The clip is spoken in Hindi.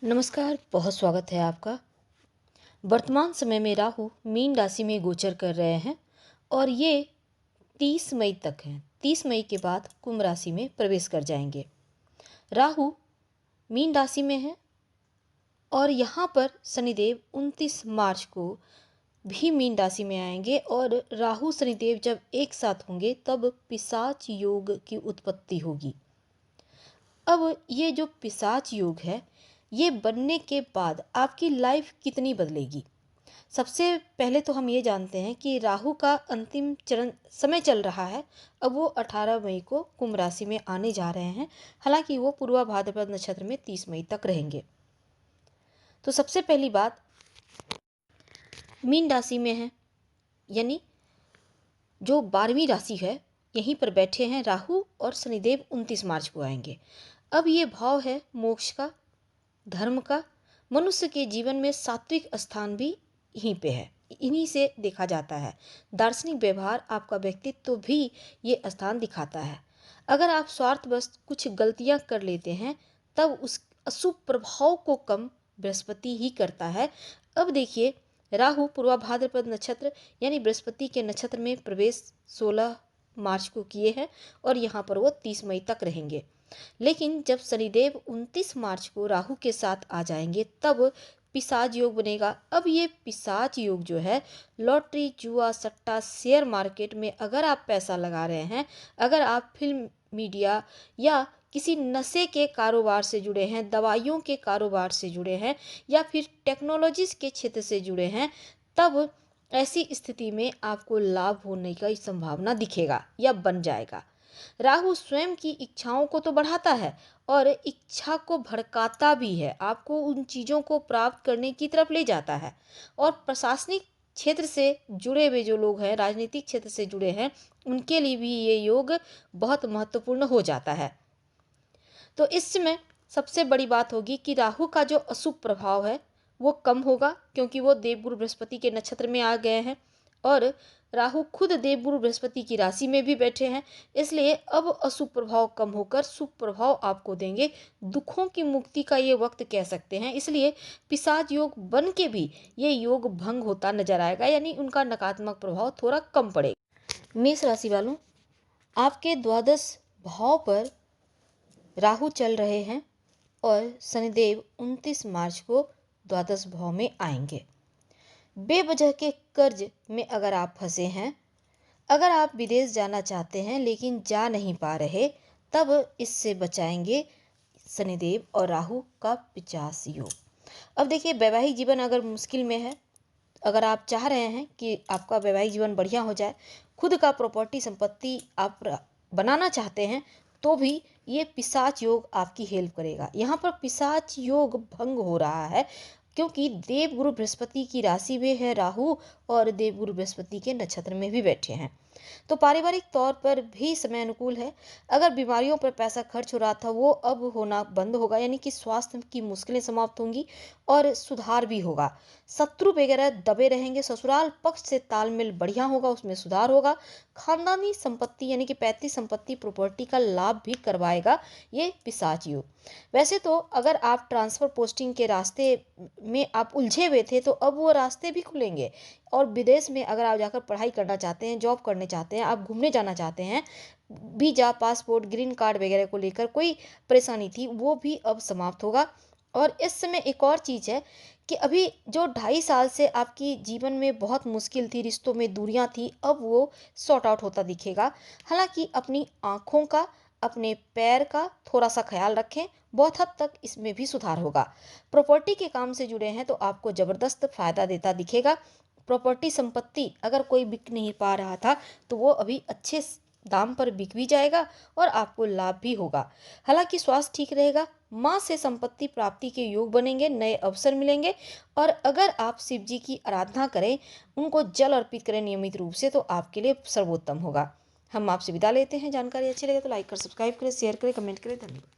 नमस्कार, बहुत स्वागत है आपका। वर्तमान समय में राहु मीन राशि में गोचर कर रहे हैं और ये 30 मई तक हैं। 30 मई के बाद कुंभ राशि में प्रवेश कर जाएंगे। राहु मीन राशि में है और यहाँ पर शनिदेव 29 मार्च को भी मीन राशि में आएंगे और राहु शनिदेव जब एक साथ होंगे तब पिशाच योग की उत्पत्ति होगी। अब ये जो पिशाच योग है, ये बनने के बाद आपकी लाइफ कितनी बदलेगी। सबसे पहले तो हम ये जानते हैं कि राहु का अंतिम चरण समय चल रहा है। अब वो 18 मई को कुंभ राशि में आने जा रहे हैं। हालांकि वो पूर्वा भाद्रपद नक्षत्र में 30 मई तक रहेंगे। तो सबसे पहली बात, मीन राशि में है, यानी जो 12वीं राशि है, यहीं पर बैठे हैं राहु और शनिदेव 29 मार्च को आएंगे। अब ये भाव है मोक्ष का, धर्म का। मनुष्य के जीवन में सात्विक स्थान भी यहीं पे है, इन्हीं से देखा जाता है। दार्शनिक व्यवहार, आपका व्यक्तित्व भी ये स्थान दिखाता है। अगर आप स्वार्थवश कुछ गलतियां कर लेते हैं तब उस अशुभ प्रभाव को कम बृहस्पति ही करता है। अब देखिए, राहु पूर्वा भाद्रपद नक्षत्र यानी बृहस्पति के नक्षत्र में प्रवेश 16 मार्च को किए हैं और यहाँ पर वो 30 मई तक रहेंगे। लेकिन जब शनिदेव 29 मार्च को राहु के साथ आ जाएंगे तब पिशाच योग बनेगा। अब ये पिशाच योग जो है, लॉटरी, जुआ, सट्टा, शेयर मार्केट में अगर आप पैसा लगा रहे हैं, अगर आप फिल्म, मीडिया या किसी नशे के कारोबार से जुड़े हैं, दवाइयों के कारोबार से जुड़े हैं या फिर टेक्नोलॉजीज के क्षेत्र से जुड़े हैं, तब ऐसी स्थिति में आपको लाभ होने की संभावना दिखेगा या बन जाएगा। राहु स्वयं की इच्छाओं को तो बढ़ाता है और इच्छा को भड़काता भी है, आपको उन चीज़ों को प्राप्त करने की तरफ ले जाता है। और प्रशासनिक क्षेत्र से जुड़े हुए जो लोग हैं, राजनीतिक क्षेत्र से जुड़े हैं, उनके लिए भी ये योग बहुत महत्वपूर्ण हो जाता है। तो इसमें सबसे बड़ी बात होगी कि राहु का जो अशुभ प्रभाव है वो कम होगा, क्योंकि वो देवगुरु बृहस्पति के नक्षत्र में आ गए हैं और राहु खुद देवगुरु बृहस्पति की राशि में भी बैठे हैं। इसलिए अब अशुभ प्रभाव कम होकर शुभ प्रभाव आपको देंगे। दुखों की मुक्ति का ये वक्त कह सकते हैं। इसलिए पिशाच योग बन के भी ये योग भंग होता नजर आएगा, यानी उनका नकारात्मक प्रभाव थोड़ा कम पड़ेगा। मेष राशि वालों, आपके द्वादश भाव पर राहु चल रहे हैं और शनिदेव 29 मार्च को द्वादश भाव में आएंगे। बेवजह के कर्ज में अगर आप फंसे हैं, अगर आप विदेश जाना चाहते हैं लेकिन जा नहीं पा रहे, तब इससे बचाएंगे शनिदेव और राहु का 50 योग। अब देखिए, वैवाहिक जीवन अगर मुश्किल में है, अगर आप चाह रहे हैं कि आपका वैवाहिक जीवन बढ़िया हो जाए, खुद का प्रॉपर्टी संपत्ति आप बनाना चाहते हैं, तो भी ये पिशाच योग आपकी हेल्प करेगा। यहाँ पर पिशाच योग भंग हो रहा है क्योंकि देवगुरु बृहस्पति की राशि में है राहु और देवगुरु बृहस्पति के नक्षत्र में भी बैठे हैं। तो पारिवारिक तौर पर भी समय अनुकूल है। अगर बीमारियों पर पैसा खर्च हो रहा था वो अब होना बंद होगा, यानी कि स्वास्थ्य की मुश्किलें समाप्त होंगी और सुधार भी होगा। शत्रु वगैरह दबे रहेंगे। ससुराल पक्ष से तालमेल बढ़िया होगा, उसमें सुधार होगा। खानदानी संपत्ति यानी कि पैतृक संपत्ति, प्रॉपर्टी का लाभ भी करवाएगा ये पिशाच योग। वैसे तो अगर आप ट्रांसफर पोस्टिंग के रास्ते में आप उलझे हुए थे तो अब वो रास्ते भी खुलेंगे। और विदेश में अगर आप जाकर पढ़ाई करना चाहते हैं, जॉब करने चाहते हैं, आप घूमने जाना चाहते हैं, वीजा, पासपोर्ट, ग्रीन कार्ड वगैरह को लेकर कोई परेशानी थी, वो भी अब समाप्त होगा। और इस समय एक और चीज़ है कि अभी जो 2.5 साल से आपकी जीवन में बहुत मुश्किल थी, रिश्तों में दूरियां थी, अब वो सॉर्ट आउट होता दिखेगा। हालांकि अपनी आँखों का, अपने पैर का थोड़ा सा ख्याल रखें, बहुत हद तक इसमें भी सुधार होगा। प्रॉपर्टी के काम से जुड़े हैं तो आपको ज़बरदस्त फायदा देता दिखेगा। प्रॉपर्टी संपत्ति अगर कोई बिक नहीं पा रहा था तो वो अभी अच्छे दाम पर बिक भी जाएगा और आपको लाभ भी होगा। हालांकि स्वास्थ्य ठीक रहेगा। माँ से संपत्ति प्राप्ति के योग बनेंगे, नए अवसर मिलेंगे। और अगर आप शिव जी की आराधना करें, उनको जल अर्पित करें नियमित रूप से, तो आपके लिए सर्वोत्तम होगा। हम आपसे विदा लेते हैं। जानकारी अच्छी लगे तो लाइक कर, सब्सक्राइब करें, शेयर करें, कमेंट करें। धन्यवाद।